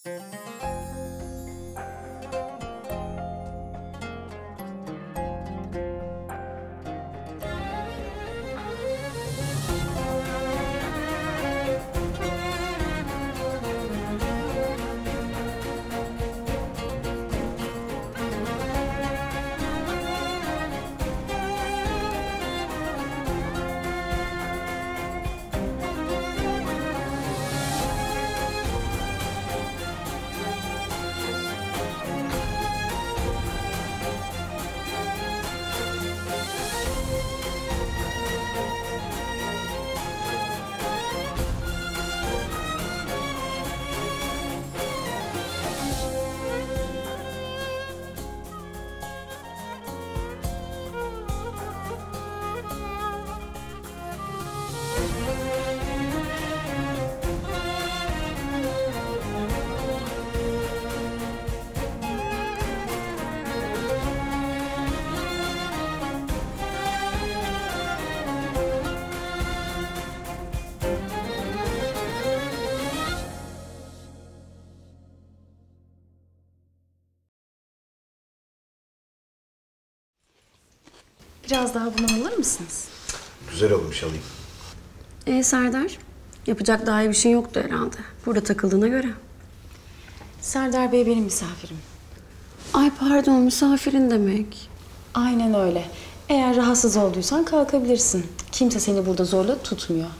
Biraz daha bunu alır mısınız? Güzel olmuş, alayım. Serdar, yapacak daha iyi bir şey yoktu herhalde. Burada takıldığına göre. Serdar Bey benim misafirim. Ay pardon, misafirin demek. Aynen öyle. Eğer rahatsız olduysan kalkabilirsin. Kimse seni burada zorla tutmuyor.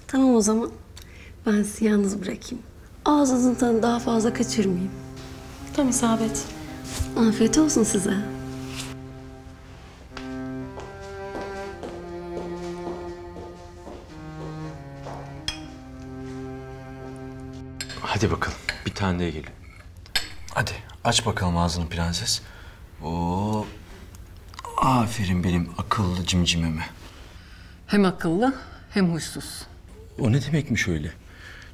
Tamam o zaman. Ben sizi yalnız bırakayım. Ağzınızın tadını daha fazla kaçırmayayım. Tam isabet. Afiyet olsun size. Hadi bakalım. Bir tane daha geliyor. Hadi aç bakalım ağzını prenses. Oo, aferin benim akıllı cimcimeme. Hem akıllı hem huysuz. O ne demekmiş öyle?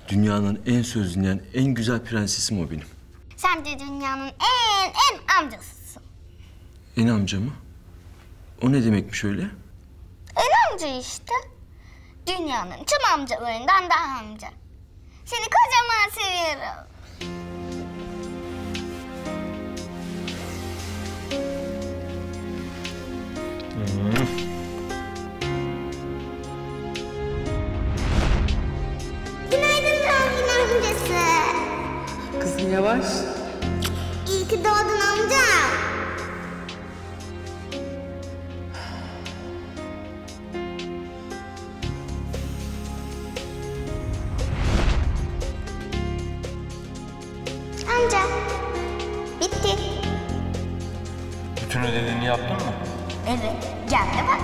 Dünyanın en söz dinleyen, en güzel prensesim o benim. Sen de dünyanın en amcasısın. En amca mı? O ne demekmiş öyle? En amca işte. Dünyanın tüm amcalarından daha amca. Seni kocaman seviyorum. Günaydın doğum amcası. Kızım yavaş. İyi ki doğdun amca. Amca, bitti. Bütün ödevlerini yaptın mı? Evet, gel de bak.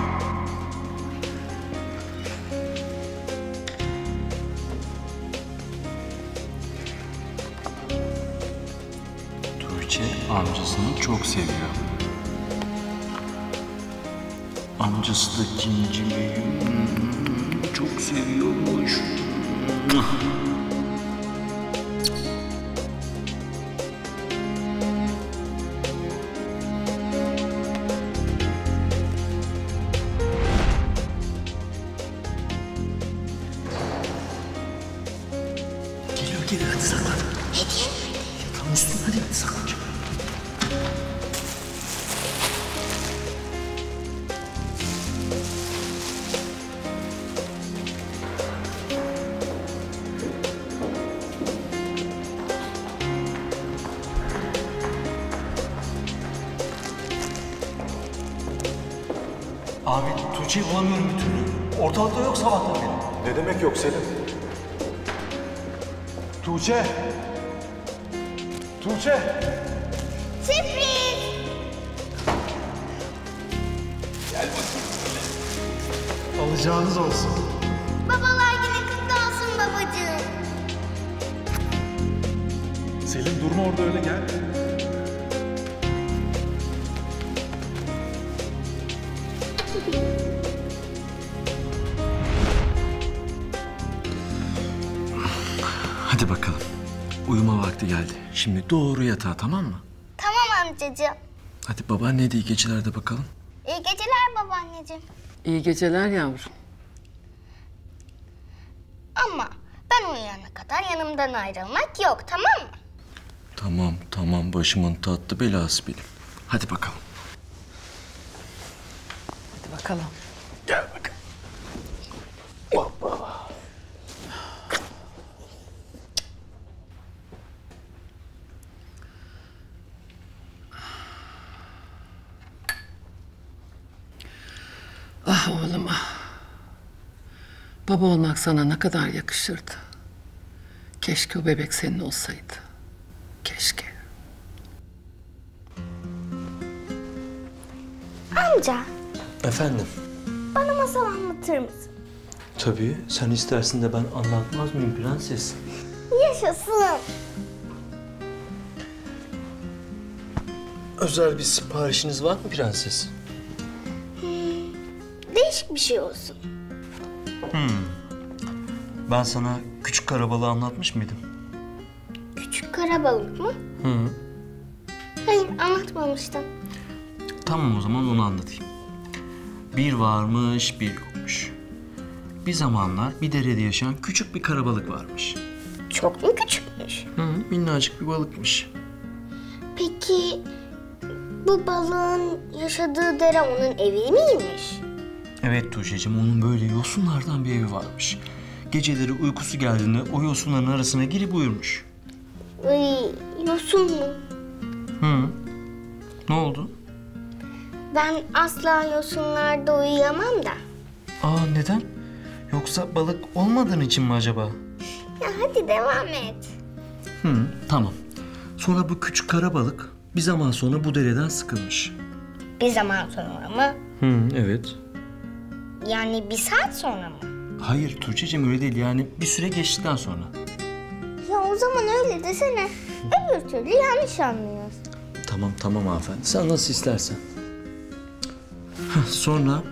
Tuğçe amcasını çok seviyor. Amcası da cimcimeyi çok seviyormuş. Geliyor, hadi saklan. Yatağın üstüne, hadi saklan. Abi Tuğçe'yi bulamıyorum bir türlü. Ortalıkta yok sabahtan beri. Ne demek yok Selim? Tuğçe! Tuğçe! Sürpriz! Alacağınız olsun. Babalar günü kutlu olsun babacığım. Selim durma orada öyle gel. Hadi bakalım. Uyuma vakti geldi. Şimdi doğru yatağa, tamam mı? Tamam amcacığım. Hadi babaanne de iyi geceler de bakalım. İyi geceler babaanneciğim. İyi geceler yavrum. Ama Ben uyuyana kadar yanımdan ayrılmak yok, tamam mı? Tamam başımın tatlı belası benim. Hadi bakalım. Hadi bakalım. Gel bakalım. Hoppa. Ah oğlum ah. Baba olmak sana ne kadar yakışırdı. Keşke o bebek senin olsaydı. Keşke. Amca, Efendim? bana masal anlatır mısın? Tabii. Sen istersin de ben anlatmaz mıyım prenses? Yaşasın. Özel bir siparişiniz var mı prenses? Değişik bir şey olsun. Ben sana küçük karabalığı anlatmış mıydım? Küçük karabalık mı? Hı. Hayır, anlatmamıştın. Tamam o zaman onu anlatayım. Bir varmış, bir yokmuş. Bir zamanlar bir derede yaşayan küçük bir karabalık varmış. Çok mu küçükmüş? Minnacık bir balıkmış. Peki bu balığın yaşadığı dere onun evi miymiş? Evet Tuğçe'cim, onun böyle yosunlardan bir evi varmış. Geceleri uykusu geldiğinde o yosunların arasına girip uyurmuş. Ay, yosun mu? Ne oldu? Ben asla yosunlarda uyuyamam da. Neden? Yoksa balık olmadığın için mi acaba? Ya hadi devam et. Tamam. Sonra bu küçük karabalık bir zaman sonra bu dereden sıkılmış. Bir zaman sonra mı? Evet. Yani bir saat sonra mı? Hayır Tuğçe'cim, öyle değil, yani bir süre geçtikten sonra. Ya o zaman öyle desene. Öbür türlü yanlış anlıyoruz. Tamam hanımefendi. Sen nasıl istersen. Sonra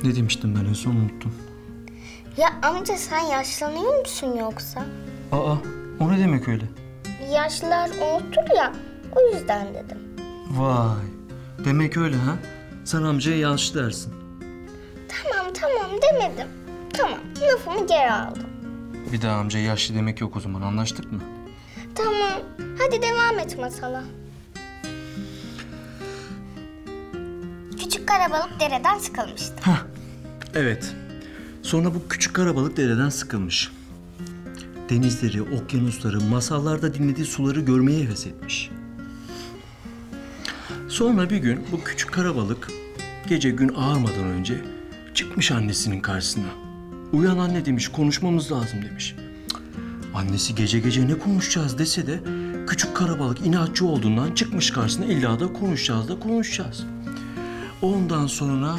ne demiştim ben en son, unuttum. Ya amca sen yaşlanıyor musun yoksa? O ne demek öyle? Yaşlılar unutur ya, o yüzden dedim. Vay. Demek öyle ha? Sen amcaya yanlış dersin. Tamam demedim. Tamam, lafımı geri aldım. Bir daha amcaya yaşlı demek yok o zaman, anlaştık mı? Tamam, hadi devam et masala. Küçük karabalık dereden sıkılmıştı. Evet. Sonra bu küçük karabalık dereden sıkılmış. Denizleri, okyanusları, masallarda dinlediği suları görmeye heves etmiş. Sonra bir gün bu küçük karabalık gece gün ağarmadan önce çıkmış annesinin karşısına. Uyan anne demiş, konuşmamız lazım demiş. Annesi gece gece ne konuşacağız dese de küçük karabalık inatçı olduğundan çıkmış karşısına, illa da konuşacağız. Ondan sonra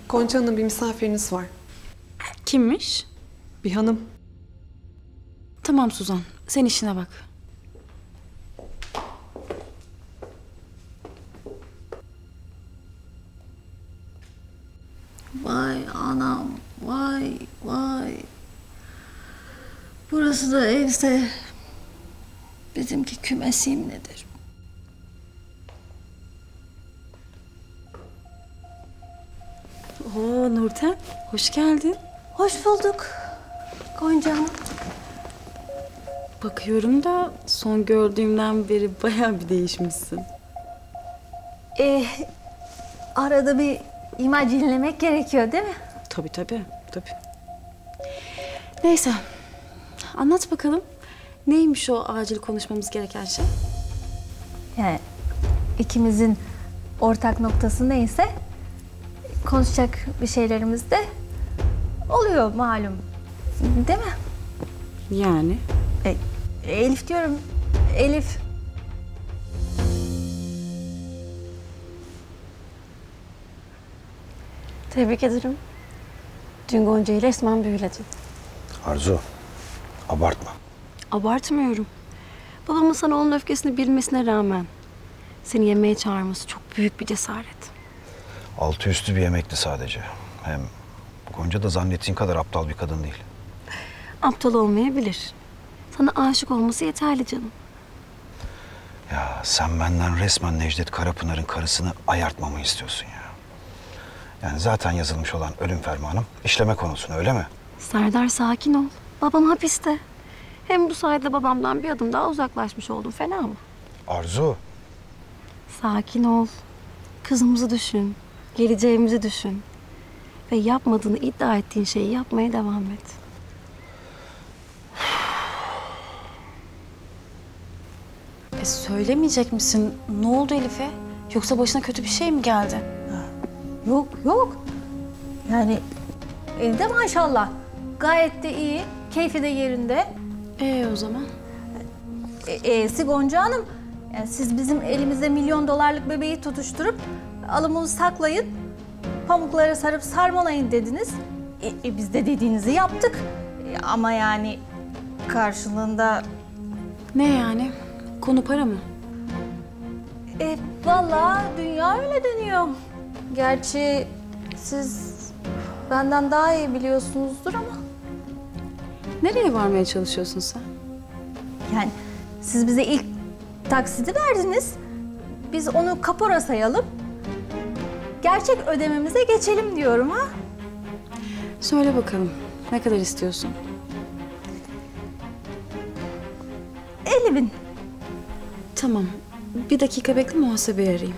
Gonca Hanım, bir misafiriniz var. Kimmiş? Bir hanım. Tamam Suzan, sen işine bak. Vay anam, vay. Burası da evse bizimki kümesim nedir? Oo Nurten, hoş geldin. Hoş bulduk Gonca Hanım. Bakıyorum da son gördüğümden beri bayağı bir değişmişsin. Arada bir imaj yenilemek gerekiyor değil mi? Tabii. Neyse, anlat bakalım. Neymiş o acil konuşmamız gereken şey? Yani ikimizin ortak noktası neyse konuşacak bir şeylerimiz de oluyor malum. Değil mi? Yani? Elif diyorum. Elif. Tebrik ederim. Dün Gonca'yı resmen büyüledin. Arzu, abartma. Abartmıyorum. Babamın sana onun öfkesini bilmesine rağmen seni yemeğe çağırması çok büyük bir cesaret. Altı üstü bir yemekti sadece. Hem Gonca da zannettiğin kadar aptal bir kadın değil. Aptal olmayabilir. Sana aşık olması yeterli canım. Ya sen benden resmen Nejdet Karapınar'ın karısını ayartmamı istiyorsun ya. Yani zaten yazılmış olan ölüm fermanım işleme konusunu, öyle mi? Serdar sakin ol. Babam hapiste. Hem bu sayede babamdan bir adım daha uzaklaşmış oldum. Fena mı? Arzu. Sakin ol. Kızımızı düşün. Geleceğimizi düşün. Ve yapmadığını iddia ettiğin şeyi yapmaya devam et. Söylemeyecek misin? Ne oldu Elif'e? Yoksa başına kötü bir şey mi geldi? Yok. Yani evde maşallah. Gayet de iyi. Keyfi de yerinde. O zaman? Gonca Hanım, yani siz bizim elimizde $1.000.000 bebeği tutuşturup alımını saklayın, pamuklara sarıp sarmalayın dediniz. Biz de dediğinizi yaptık. Ama yani karşılığında... Ne yani? Konu para mı? Vallahi dünya öyle dönüyor. Gerçi siz benden daha iyi biliyorsunuzdur ama... Nereye varmaya çalışıyorsun sen? Yani siz bize ilk taksidi verdiniz. Biz onu kapora sayalım. Gerçek ödememize geçelim diyorum ha. Söyle bakalım. Ne kadar istiyorsun? 50.000. Tamam. Bir dakika bekle, muhasebeyi arayayım.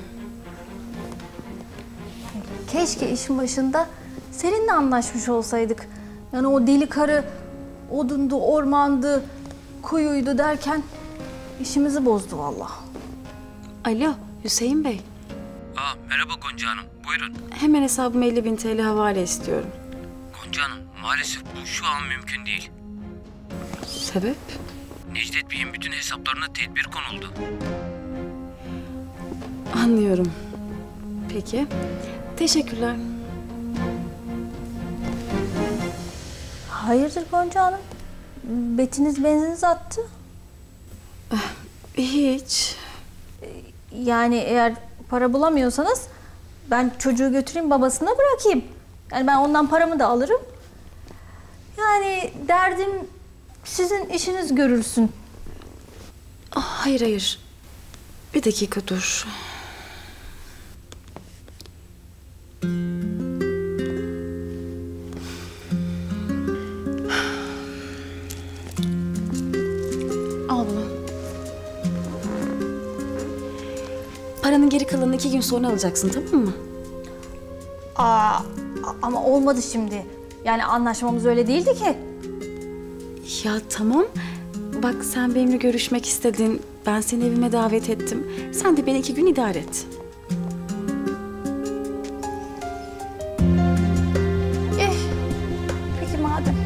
Keşke işin başında seninle anlaşmış olsaydık. Yani o deli karı odundu, ormandı, kuyuydu derken işimizi bozdu vallahi. Alo, Hüseyin Bey. Merhaba Gonca Hanım, buyurun. Hemen hesabıma 50.000 TL havale istiyorum. Gonca Hanım, maalesef bu şu an mümkün değil. Sebep? Nejdet Bey'in bütün hesaplarına tedbir konuldu. Anlıyorum. Peki. Teşekkürler. Hayırdır Gonca Hanım? Betiniz benziniz attı. Hiç. Yani eğer para bulamıyorsanız ben çocuğu götüreyim babasına bırakayım. Yani ben ondan paramı da alırım. Yani derdim sizin işiniz görülsün. Hayır. Bir dakika dur. Al bunu. Paranın geri kalanını 2 gün sonra alacaksın, tamam mı? Ama olmadı şimdi. Yani anlaşmamız öyle değildi ki. Ya tamam. Bak sen benimle görüşmek istedin. Ben seni evime davet ettim. Sen de beni 2 gün idare et. Peki madem.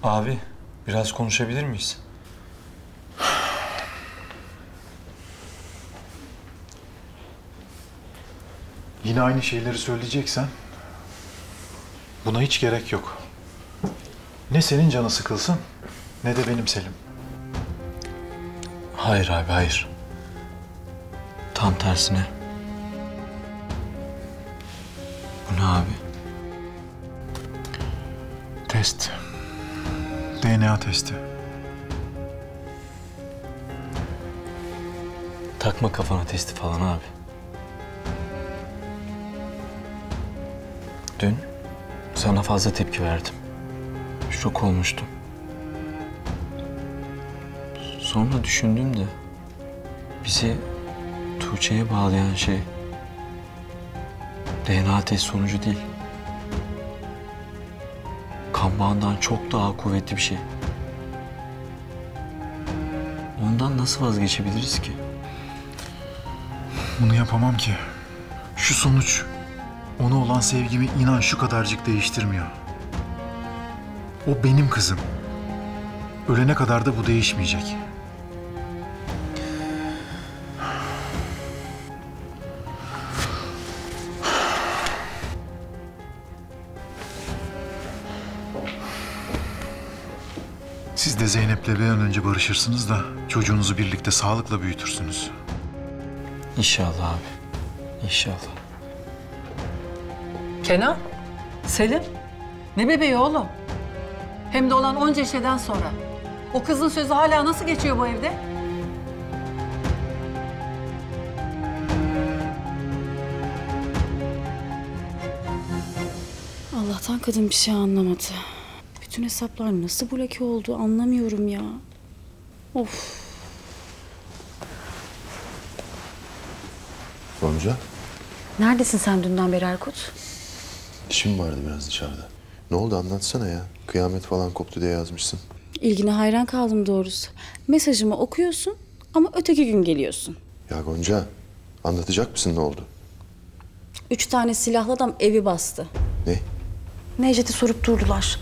Abi, biraz konuşabilir miyiz? Yine aynı şeyleri söyleyeceksen buna hiç gerek yok. Ne senin canı sıkılsın ne de benim Selim. Hayır abi, hayır. Tam tersine. Bu ne abi? Test. DNA testi. Takma kafana testi falan abi. Dün sana fazla tepki verdim. Şok olmuştum. Sonra düşündüm de bizi Tuğçe'ye bağlayan şey DNA test sonucu değil. Kan bağından çok daha kuvvetli bir şey. Ondan nasıl vazgeçebiliriz ki? Bunu yapamam ki. Şu sonuç ona olan sevgimi inan şu kadarcık değiştirmiyor. O benim kızım. Ölene kadar da bu değişmeyecek. Siz de Zeynep'le bir an önce barışırsınız da çocuğunuzu birlikte sağlıkla büyütürsünüz. İnşallah abi. İnşallah. Kenan, Selim. Ne bebeği oğlum? Hem de olan onca şeyden sonra. O kızın sözü hala nasıl geçiyor bu evde? Allah'tan kadın bir şey anlamadı. Bütün hesaplar nasıl bloke oldu anlamıyorum ya. Of. Gonca, Neredesin sen dünden beri Erkut? işim vardı biraz dışarıda. Ne oldu anlatsana ya. Kıyamet falan koptu diye yazmışsın. İlgine hayran kaldım doğrusu. Mesajımı okuyorsun ama öteki gün geliyorsun. Ya Gonca, anlatacak mısın ne oldu? 3 tane silahlı adam evi bastı. Ne? Nejdet'i sorup durdular.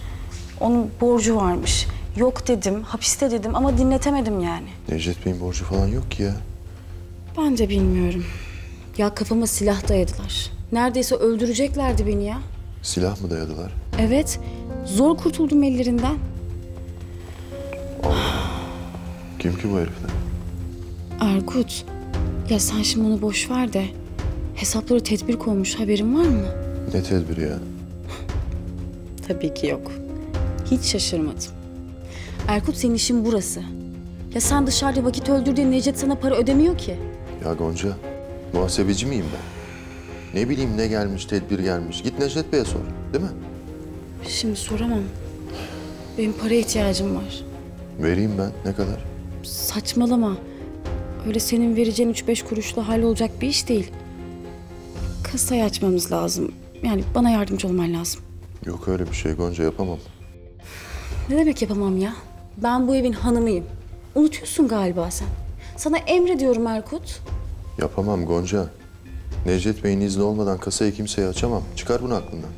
Onun borcu varmış. Yok dedim, hapiste dedim ama dinletemedim yani. Nejdet Bey'in borcu falan yok ki ya. Ben de bilmiyorum. Ya kafama silah dayadılar. Neredeyse öldüreceklerdi beni ya. Silah mı dayadılar? Evet, zor kurtuldum ellerinden. Kim ki bu herifler? Erkut, ya sen şimdi onu boş ver de hesapları tedbir konmuş, haberin var mı? Ne tedbiri ya? Tabii ki yok. Hiç şaşırmadım. Erkut, senin işin burası. Ya sen dışarıda vakit öldür diye Nejdet sana para ödemiyor ki. Ya Gonca, muhasebeci miyim ben? Ne bileyim ne gelmiş, tedbir gelmiş. Git Nejdet Bey'e sor, değil mi? Şimdi soramam. Benim paraya ihtiyacım var. Vereyim ben, ne kadar? Saçmalama. Öyle senin vereceğin 3-5 kuruşla hallolacak bir iş değil. Kasayı açmamız lazım. Yani bana yardımcı olman lazım. Yok öyle bir şey Gonca, yapamam. Ne demek yapamam ya? Ben bu evin hanımıyım. Unutuyorsun galiba sen. Sana emrediyorum Erkut. Yapamam Gonca. Nejdet Bey'in izni olmadan kasayı kimseye açamam. Çıkar bunu aklından.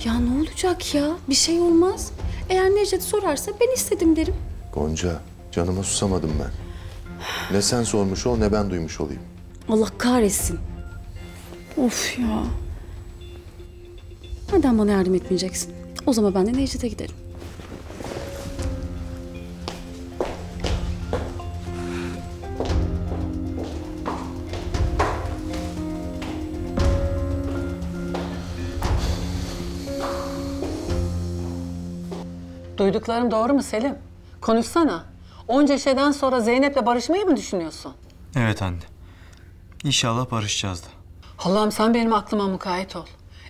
Ya ne olacak ya? Bir şey olmaz. Eğer Nejdet sorarsa ben istedim derim. Gonca, canıma susamadım ben. Ne sen sormuş ol ne ben duymuş olayım. Allah kahretsin. Of ya. Neden bana yardım etmeyeceksin? O zaman ben de Nejdet'e giderim. Duyduklarım doğru mu Selim? Konuşsana. Onca şeyden sonra Zeynep'le barışmayı mı düşünüyorsun? Evet anne. İnşallah barışacağız da. Allah'ım sen benim aklıma mukayyet ol.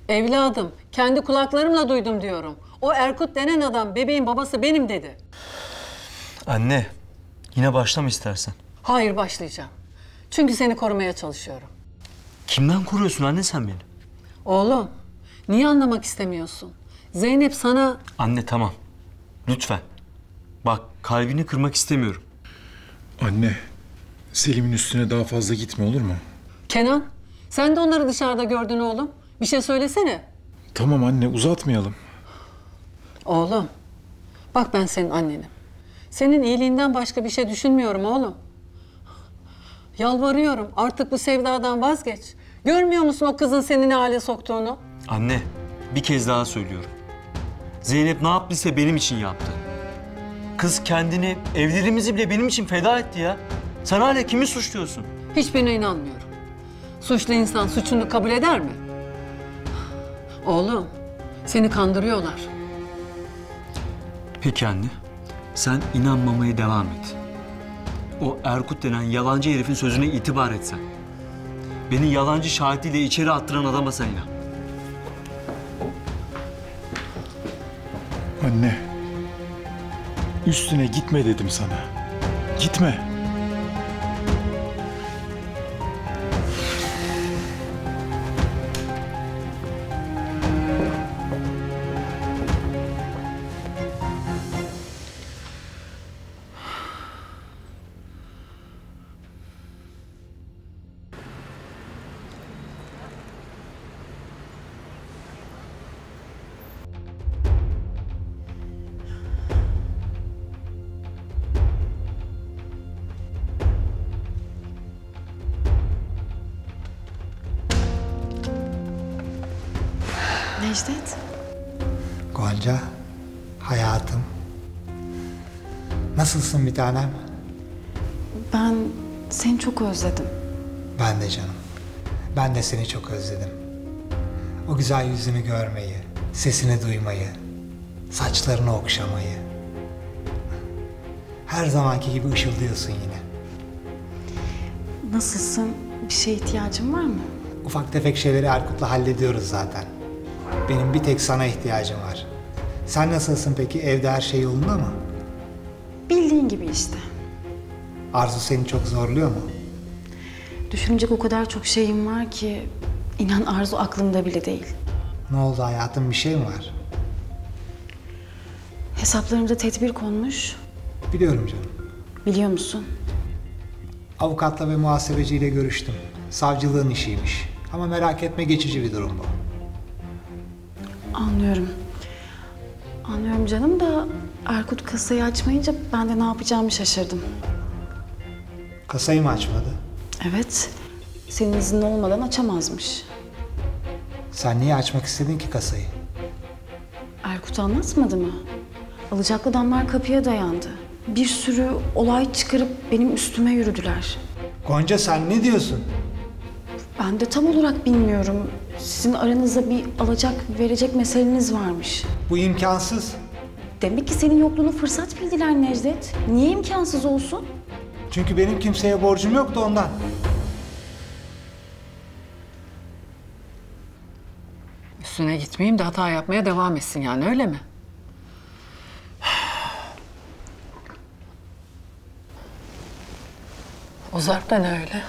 Evladım, kendi kulaklarımla duydum diyorum. O Erkut denen adam bebeğin babası benim dedi. Anne, yine başlama istersen. Hayır, başlayacağım. Çünkü seni korumaya çalışıyorum. Kimden koruyorsun anne sen beni? Oğlum, niye anlamak istemiyorsun? Zeynep sana... Anne tamam. Lütfen. Bak kalbini kırmak istemiyorum. Anne, Selim'in üstüne daha fazla gitme olur mu? Kenan, sen de onları dışarıda gördün oğlum. Bir şey söylesene. Tamam anne, uzatmayalım. Oğlum, bak ben senin annenim. Senin iyiliğinden başka bir şey düşünmüyorum oğlum. Yalvarıyorum, artık bu sevdadan vazgeç. Görmüyor musun o kızın seni ne hale soktuğunu? Anne, bir kez daha söylüyorum. Zeynep ne yaptıysa benim için yaptı. Kız kendini, evliliğimizi bile benim için feda etti ya. Sen hala kimi suçluyorsun? Hiçbirine inanmıyorum. Suçlu insan suçunu kabul eder mi? Oğlum, seni kandırıyorlar. Peki anne, sen inanmamaya devam et. O Erkut denen yalancı herifin sözüne itibar et sen. Beni yalancı şahitliğiyle içeri attıran adama sen inan. Anne, üstüne gitme dedim sana. Gitme. Nejdet. Gonca, hayatım. Nasılsın bir tanem? Ben seni çok özledim. Ben de canım. Ben de seni çok özledim. O güzel yüzünü görmeyi, sesini duymayı, saçlarını okşamayı. Her zamanki gibi ışıldıyorsun yine. Nasılsın? Bir şeye ihtiyacın var mı? Ufak tefek şeyleri Erkut'la hallediyoruz zaten. Benim bir tek sana ihtiyacım var. Sen nasılsın peki? Evde her şey yolunda mı? Bildiğin gibi işte. Arzu seni çok zorluyor mu? Düşünecek o kadar çok şeyim var ki inan Arzu aklımda bile değil. Ne oldu hayatım? Bir şey mi var? Hesaplarımıza tedbir konmuş. Biliyorum canım. Biliyor musun? Avukatla ve muhasebeciyle görüştüm. Savcılığın işiymiş. Ama merak etme, geçici bir durum bu. Anlıyorum. Anlıyorum canım da Erkut kasayı açmayınca ben de ne yapacağımı şaşırdım. Kasayı mı açmadı? Evet. Senin iznin olmadan açamazmış. Sen niye açmak istedin ki kasayı? Erkut anlatmadı mı? Alacaklı adamlar kapıya dayandı. Bir sürü olay çıkarıp benim üstüme yürüdüler. Gonca sen ne diyorsun? Ben de tam olarak bilmiyorum. Sizin aranızda bir alacak verecek meseleniz varmış. Bu imkansız. Demek ki senin yokluğunu fırsat bildiler Nejdet. Niye imkansız olsun? Çünkü benim kimseye borcum yok da ondan. Üstüne gitmeyeyim de hata yapmaya devam etsin yani, öyle mi? O zarf da ne öyle?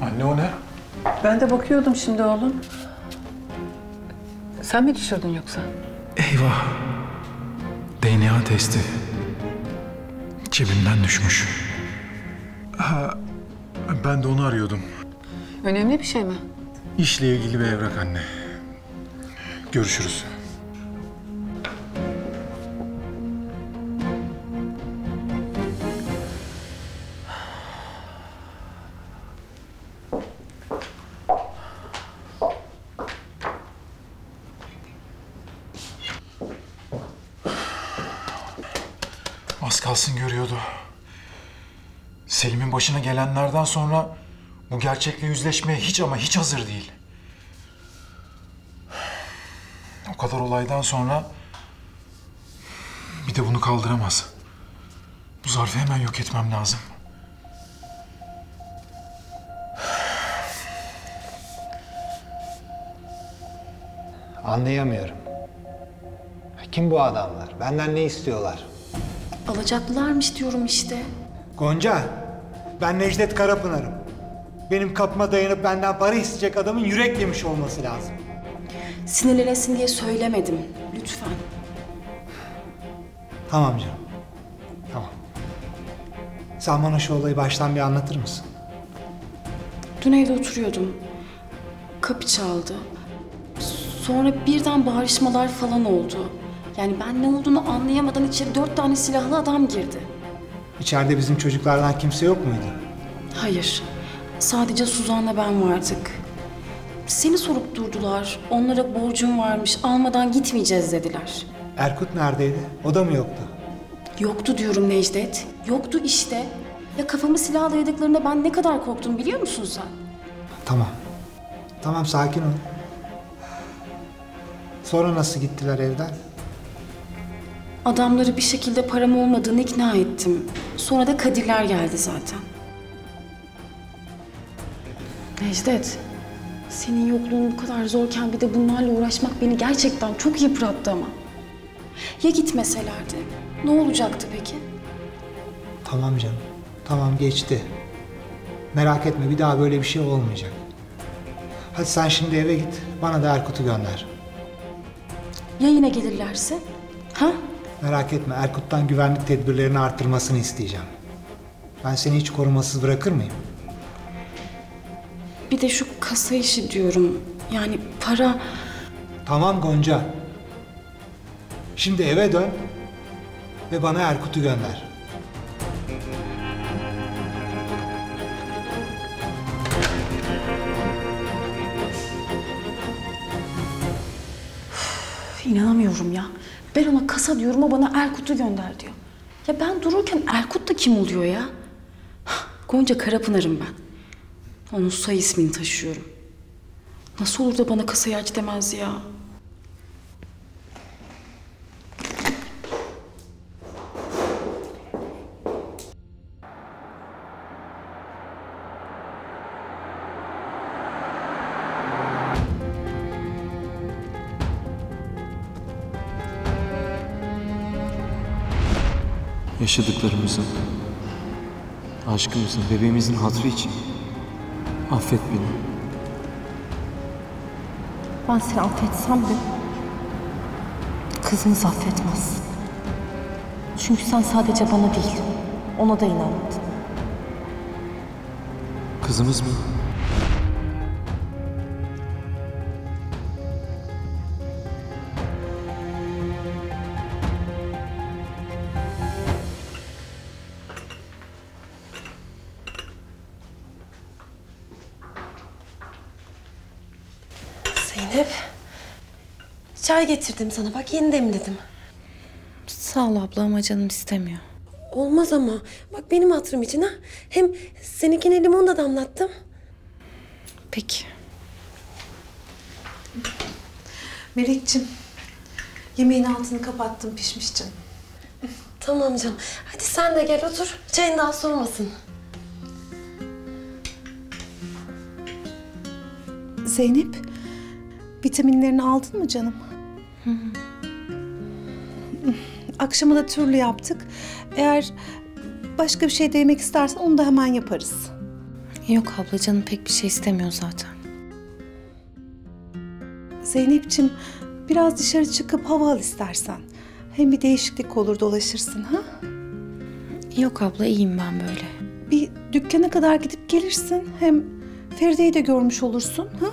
Anne o ne? Ben de bakıyordum şimdi oğlum. Sen mi düşürdün yoksa? Eyvah. DNA testi. Cebimden düşmüş. Ha, ben de onu arıyordum. Önemli bir şey mi? İşle ilgili bir evrak anne. Görüşürüz. Az kalsın görüyordu. Selim'in başına gelenlerden sonra bu gerçekle yüzleşmeye hiç ama hiç hazır değil. O kadar olaydan sonra bir de bunu kaldıramaz. Bu zarfı hemen yok etmem lazım. Anlayamıyorum. Kim bu adamlar? Benden ne istiyorlar? Alacaklılarmış diyorum işte. Gonca, ben Nejdet Karapınar'ım. Benim kapıma dayanıp benden para isteyecek adamın yürek yemiş olması lazım. Sinirlenesin diye söylemedim. Lütfen. Tamam canım. Tamam. Sen bana şu olayı baştan bir anlatır mısın? Dün evde oturuyordum. Kapı çaldı. Sonra birden bağırışmalar falan oldu. Yani ben ne olduğunu anlayamadan içeri 4 tane silahlı adam girdi. İçeride bizim çocuklardan kimse yok muydu? Hayır. Sadece Suzan'la ben vardık. Seni sorup durdular. Onlara borcum varmış. Almadan gitmeyeceğiz dediler. Erkut neredeydi? O da mı yoktu? Yoktu diyorum Nejdet. Yoktu işte. Ya kafamı silahla dayadıklarında ben ne kadar korktum biliyor musun sen? Tamam. Tamam, sakin ol. Sonra nasıl gittiler evden? Adamları bir şekilde param olmadığını ikna ettim. Sonra da Kadirler geldi zaten. Nejdet, senin yokluğun bu kadar zorken bir de bunlarla uğraşmak beni gerçekten çok yıprattı ama. Ya gitmeselerdi? Ne olacaktı peki? Tamam canım. Tamam, geçti. Merak etme, bir daha böyle bir şey olmayacak. Hadi sen şimdi eve git. Bana da Erkut'u gönder. Ya yine gelirlerse? Ha? Merak etme, Erkut'tan güvenlik tedbirlerini arttırmasını isteyeceğim. Ben seni hiç korumasız bırakır mıyım? Bir de şu kasa işi diyorum. Yani para... Tamam Gonca. Şimdi eve dön ve bana Erkut'u gönder. İnanamıyorum ya. Ben ona kasa diyorum, o bana Erkut'u gönder diyor. Ya ben dururken Erkut da kim oluyor ya? Gonca Karapınar'ım ben. Onun soy ismini taşıyorum. Nasıl olur da bana kasayı aç demez ya? Yaşadıklarımızın, aşkımızın, bebeğimizin hatırı için affet beni. Ben seni affetsem de kızınız affetmez. Çünkü sen sadece bana değil, ona da inandın. Kızımız mı? Zeynep, çay getirdim sana. Bak yeni demledim. Sağ ol abla ama canım istemiyor. Olmaz ama. Bak benim hatırım için ha. Hem seninkine limon da damlattım. Peki. Melekciğim, yemeğin altını kapattım, pişmiş canım. Tamam canım. Hadi sen de gel otur. Çayın daha soğumasın. Zeynep, vitaminlerini aldın mı canım? Hı hı. Akşama da türlü yaptık. Eğer başka bir şey de yemek istersen onu da hemen yaparız. Yok abla, canım pek bir şey istemiyor zaten. Zeynep'ciğim, biraz dışarı çıkıp hava al istersen. Hem bir değişiklik olur, dolaşırsın ha? Yok abla, iyiyim ben böyle. Bir dükkana kadar gidip gelirsin. Hem Feride'yi de görmüş olursun ha?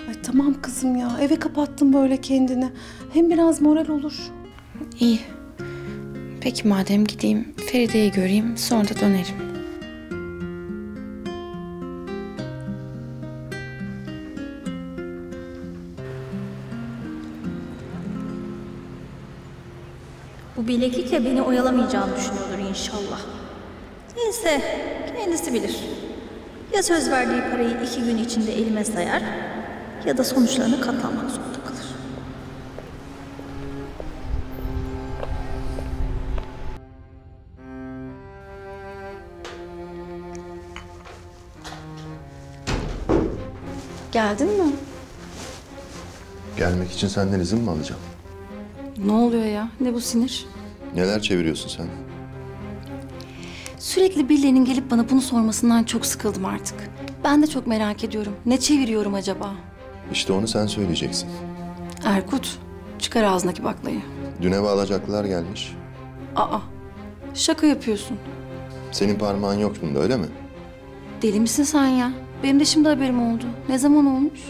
Ay tamam kızım ya, eve kapattın böyle kendini. Hem biraz moral olur. İyi. Peki madem gideyim, Feride'yi göreyim, sonra da dönerim. Bu bileklikle beni oyalamayacağını düşünüyordur inşallah. Neyse, kendisi bilir. Ya söz verdiği parayı 2 gün içinde elime sayar ya da sonuçlarına katlanmak zorunda kalır. Geldin mi? Gelmek için senden izin mi alacağım? Ne oluyor ya? Ne bu sinir? Neler çeviriyorsun sen? Sürekli birilerinin gelip bana bunu sormasından çok sıkıldım artık. Ben de çok merak ediyorum. Ne çeviriyorum acaba? İşte onu sen söyleyeceksin. Erkut, çıkar ağzındaki baklayı. Dün eve alacaklılar gelmiş. Aa, şaka yapıyorsun. Senin parmağın yok bunda, öyle mi? Deli misin sen ya? Benim de şimdi haberim oldu. Ne zaman olmuş?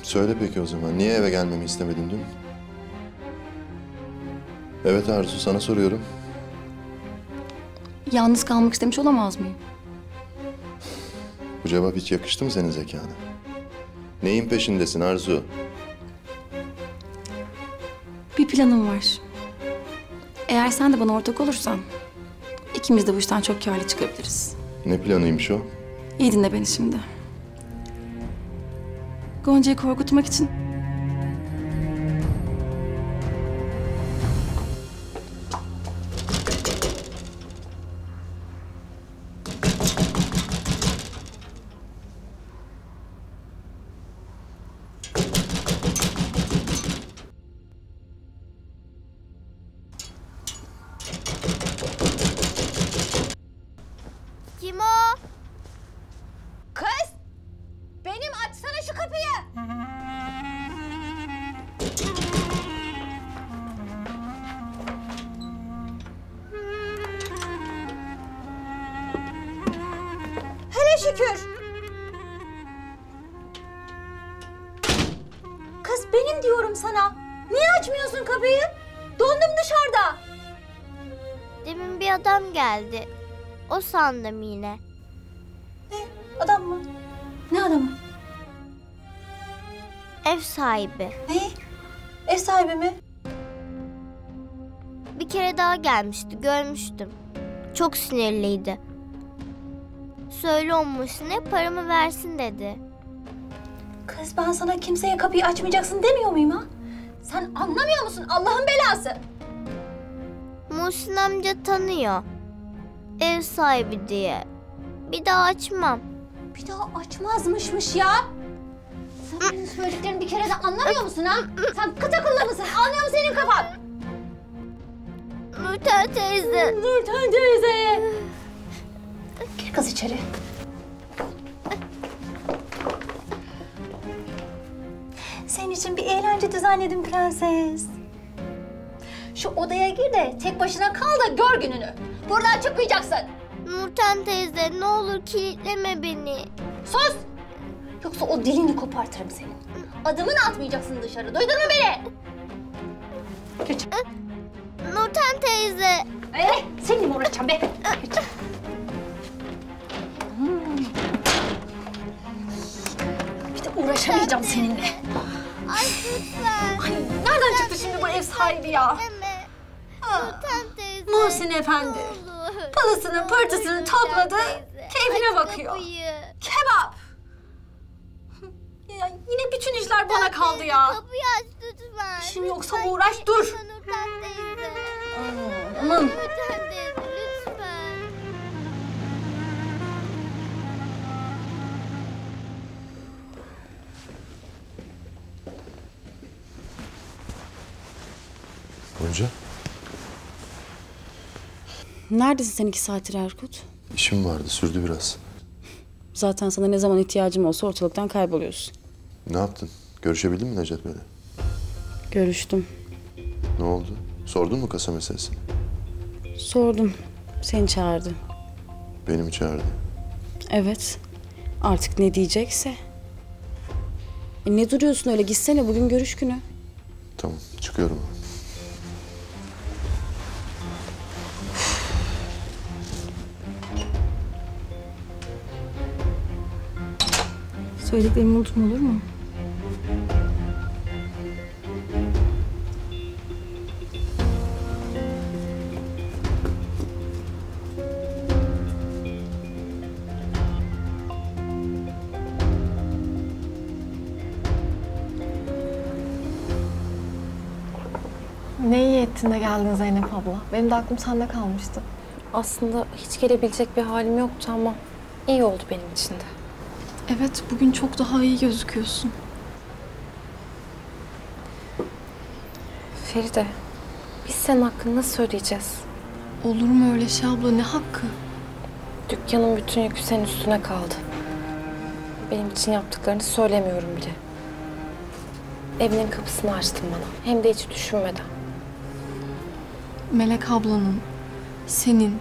Söyle peki o zaman. Niye eve gelmemi istemedin dün? Evet Arzu, sana soruyorum. Yalnız kalmak istemiş olamaz mıyım? Bu cevap hiç yakıştı mı senin zekana? Neyin peşindesin Arzu? Bir planım var. Eğer sen de bana ortak olursan ikimiz de bu işten çok kârlı çıkabiliriz. Ne planıymış o? İyi dinle beni şimdi. Gonca'yı korkutmak için Kim o? Kız! Benim, açsana şu kapıyı. Hele şükür. Kız benim diyorum sana. Niye açmıyorsun kapıyı? Dondum dışarıda. Demin bir adam geldi. O sandım yine. Adam mı? Ne adamı? Ev sahibi. Ne? Ev sahibi mi? Bir kere daha gelmişti, görmüştüm. Çok sinirliydi. Söyle olmasına paramı versin dedi. Kız ben sana kimseye kapıyı açmayacaksın demiyor muyum ha? Sen anlamıyor musun Allah'ın belası? Muhsin amca tanıyor. Ev sahibi diye. Bir daha açmam. Bir daha açmazmışmış ya. Sen benim söylediklerimi bir kere de anlamıyor musun ha? Sen kıt akıllı mısın? Anlıyor mu senin kafan? Nurten teyze. Nurten teyze. Gir kız içeri. Senin için bir eğlence düzenledim prenses. Şu odaya gir de tek başına kal da gör gününü. Buradan çıkmayacaksın. Nurten teyze ne olur kilitleme beni. Sus! Yoksa o dilini kopartırım senin. Adımını atmayacaksın dışarı. Duydun mu beni? Geç. Nurten teyze. Seninle mi uğraşacağım be? Geç. Bir de uğraşamayacağım seninle. Ay lütfen. Ay, nereden çıktı şimdi bu ev sahibi ya? Nurten teyze. Muhsin Efendi. Pılısını pırtısını topladı. Keyfine bakıyor. Kebap. Ya, yine bütün işler bana kaldı ya. Kapıyı aç lütfen. İşin yoksa uğraş dur. Nurten teyze. Aman. Nurten teyze lütfen. Gonca, neredesin sen 2 saattir Erkut? işim vardı, sürdü biraz. Zaten sana ne zaman ihtiyacım olsa ortalıktan kayboluyorsun. Ne yaptın? Görüşebildin mi Nejdet Bey'le? Görüştüm. Ne oldu? Sordun mu kasa meselesini? Sordum. Seni çağırdı. Beni mi çağırdı? Evet. Artık ne diyecekse. Ne duruyorsun öyle? Gitsene, bugün görüş günü. Tamam, çıkıyorum. Söylediklerimi unutma, olur mu? Ne iyi ettin de geldin Zeynep abla. Benim de aklım sende kalmıştı. Aslında hiç gelebilecek bir halim yoktu ama iyi oldu benim için de. Evet, bugün çok daha iyi gözüküyorsun. Feride, biz senin hakkını nasıl ödeyeceğiz? Olur mu öyle şey abla, ne hakkı? Dükkanın bütün yükü senin üstüne kaldı. Benim için yaptıklarını söylemiyorum bile. Evinin kapısını açtın bana, hem de hiç düşünmeden. Melek ablanın, senin,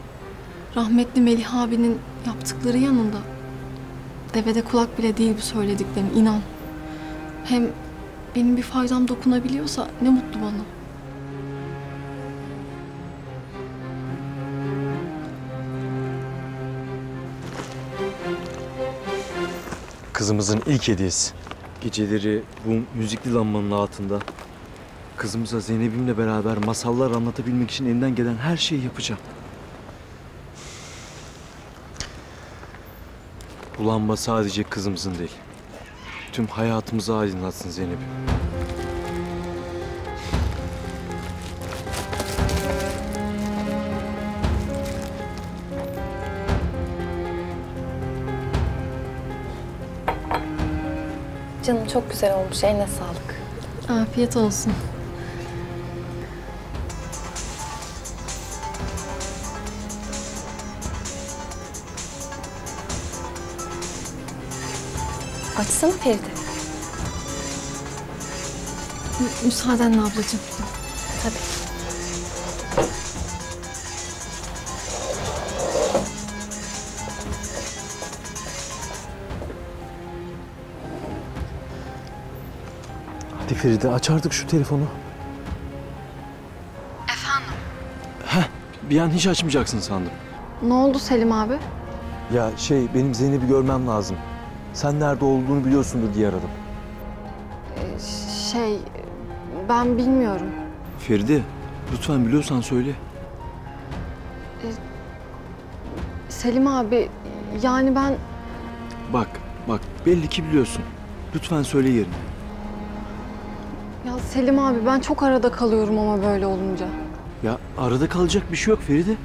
rahmetli Melih abinin yaptıkları yanında devede kulak bile değil bu söylediklerim, inan. Hem benim bir faydam dokunabiliyorsa ne mutlu bana. Kızımızın ilk hediyesi. Geceleri bu müzikli lambanın altında kızımıza Zeynep'imle beraber masallar anlatabilmek için elimden gelen her şeyi yapacağım. Bu lamba sadece kızımızın değil, tüm hayatımızı aydınlatsın Zeynep'im. Canım çok güzel olmuş. Eline sağlık. Afiyet olsun. Açsana Feride. Müsaadenle ablacığım. Tabii. Hadi Feride, aç artık şu telefonu. Efendim? Bir an hiç açmayacaksın sandım. Ne oldu Selim abi? Ya benim Zeynep'i görmem lazım. Sen nerede olduğunu biliyorsundur diye aradım. Ben bilmiyorum. Feride, lütfen biliyorsan söyle. Selim abi, yani ben... Bak, belli ki biliyorsun. Lütfen söyle yerini. Ya Selim abi, ben çok arada kalıyorum ama böyle olunca. Ya arada kalacak bir şey yok Feride.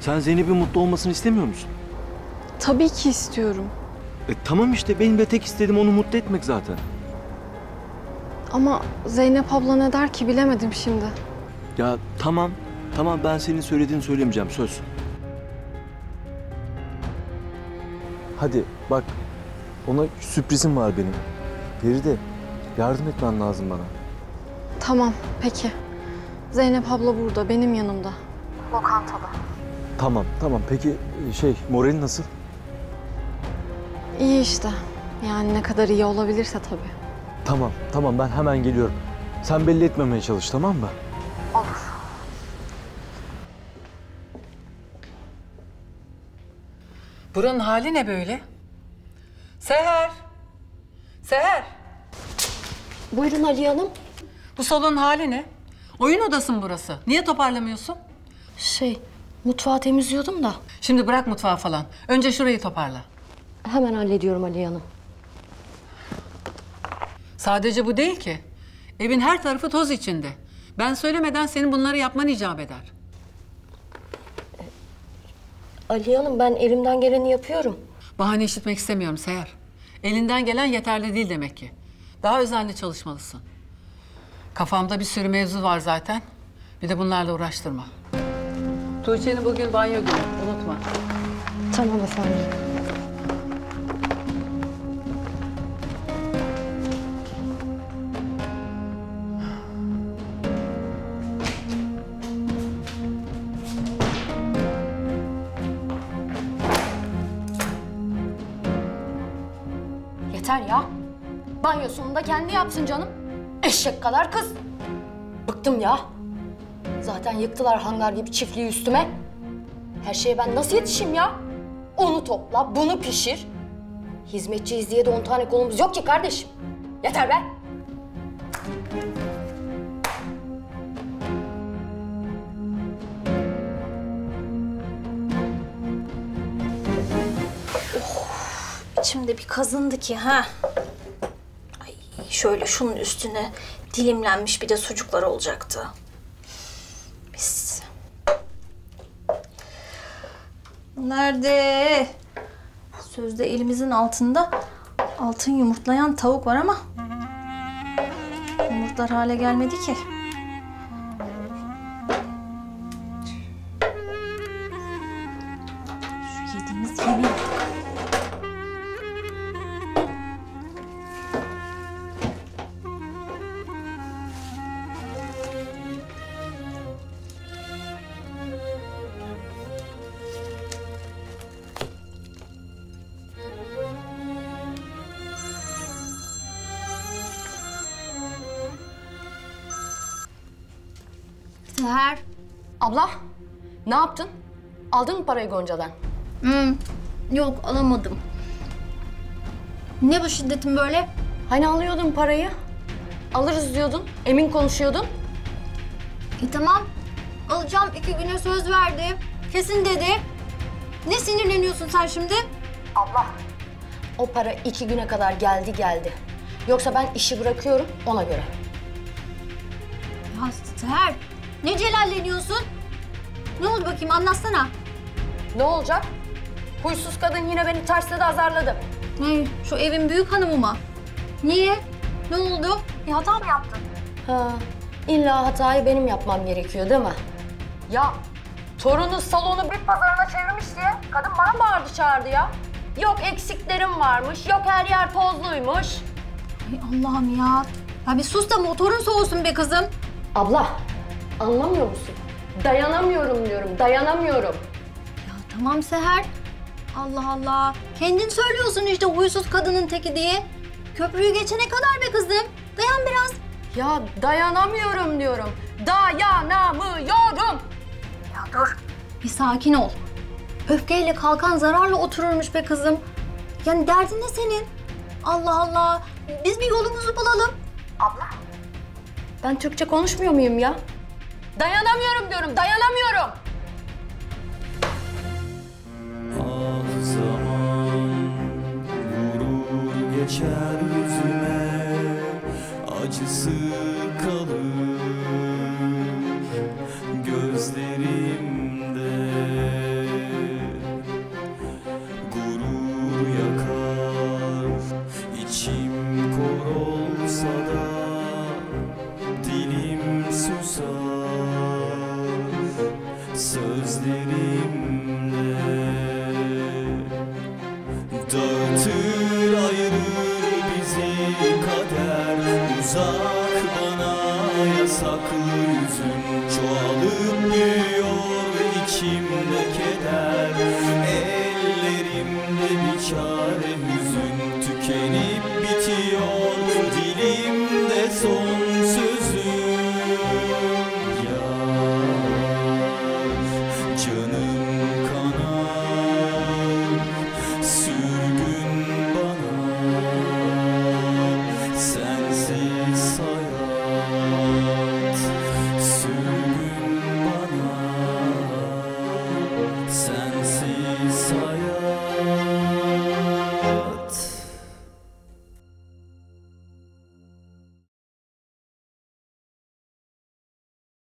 Sen Zeynep'in mutlu olmasını istemiyor musun? Tabii ki istiyorum. Tamam işte, benim de tek istediğim onu mutlu etmek zaten. Ama Zeynep abla ne der ki bilemedim şimdi. Ya tamam ben senin söylediğini söylemeyeceğim, söz. Hadi bak, ona sürprizim var benim. Feride, yardım etmen lazım bana. Tamam, peki. Zeynep abla burada, benim yanımda. Lokantada. Tamam. Peki moralin nasıl? İyi işte. Yani ne kadar iyi olabilirse tabii. Tamam ben hemen geliyorum. Sen belli etmemeye çalış, tamam mı? Olur. Buranın hali ne böyle? Seher! Seher! Buyurun Aliye Hanım. Bu salonun hali ne? Oyun odası mı burası? Niye toparlamıyorsun? Mutfağı temizliyordum da. Şimdi bırak mutfağı falan. Önce şurayı toparla. Hemen hallediyorum Aliye Hanım. Sadece bu değil ki. Evin her tarafı toz içinde. Ben söylemeden senin bunları yapman icap eder. Aliye Hanım, ben elimden geleni yapıyorum. Bahane işitmek istemiyorum Seher. Elinden gelen yeterli değil demek ki. Daha özenli çalışmalısın. Kafamda bir sürü mevzu var zaten. Bir de bunlarla uğraştırma. Tuğçe'nin bugün banyo günü, unutma. Tamam efendim. Yeter ya. Banyosunu da kendi yapsın canım. Eşek kadar kız. Bıktım ya. Zaten yıktılar hangar gibi çiftliği üstüme. Her şeye ben nasıl yetişeyim ya? Onu topla, bunu pişir. Hizmetçiyiz diye de 10 tane kolumuz yok ki kardeşim. Yeter be. İçimde bir kazındı ki ha. Ay, şöyle şunun üstüne dilimlenmiş bir de sucuklar olacaktı. Mis. Nerede? Sözde elimizin altında altın yumurtlayan tavuk var ama yumurtlar hale gelmedi ki. Şu yediğimiz yemeği. Seher. Abla, ne yaptın? Aldın mı parayı Gonca'dan? Yok alamadım. Ne bu şiddetin böyle? Hani alıyordun parayı? Alırız diyordun, emin konuşuyordun. Tamam. Alacağım, 2 güne söz verdi. Kesin dedi. Ne sinirleniyorsun sen şimdi? Abla, o para 2 güne kadar geldi. Yoksa ben işi bırakıyorum ona göre. Ya Seher, ne celalleniyorsun? Ne oldu bakayım, anlatsana. Ne olacak? Huysuz kadın yine beni tersledi, azarladı. Ne, şu evin büyük hanımı mı? Niye? Ne oldu? Bir hata mı yaptın? Ha, illa hatayı benim yapmam gerekiyor değil mi? Ya torunu salonu bit pazarına çevirmiş diye kadın bana bağırdı çağırdı ya. Yok eksiklerim varmış, yok her yer tozluymuş. Ay Allah'ım ya. Ya bir sus da motorun soğusun be kızım. Abla, anlamıyor musun? Dayanamıyorum diyorum, dayanamıyorum. Ya tamam Seher. Allah Allah. Kendin söylüyorsun işte huysuz kadının teki diye. Köprüyü geçene kadar be kızım. Dayan biraz. Ya dayanamıyorum diyorum. Dayanamıyorum. Ya dur. Bir sakin ol. Öfkeyle kalkan zararla otururmuş be kızım. Yani derdin ne senin? Allah Allah. Biz bir yolumuzu bulalım. Abla. Ben Türkçe konuşmuyor muyum ya? Dayanamıyorum diyorum, dayanamıyorum. Ah zaman vurur geçer yüzüme, acısı kalır gözlerimde. Gurur yakar, içim kor olsa da dilim susar sözlerimle. Dağıtır ayırır bizi kader, uzak bana yasaklı yüzün, çoğalıp büyüyor içimde keder, ellerimde bir çare hüzün, tükenip bitiyor dilim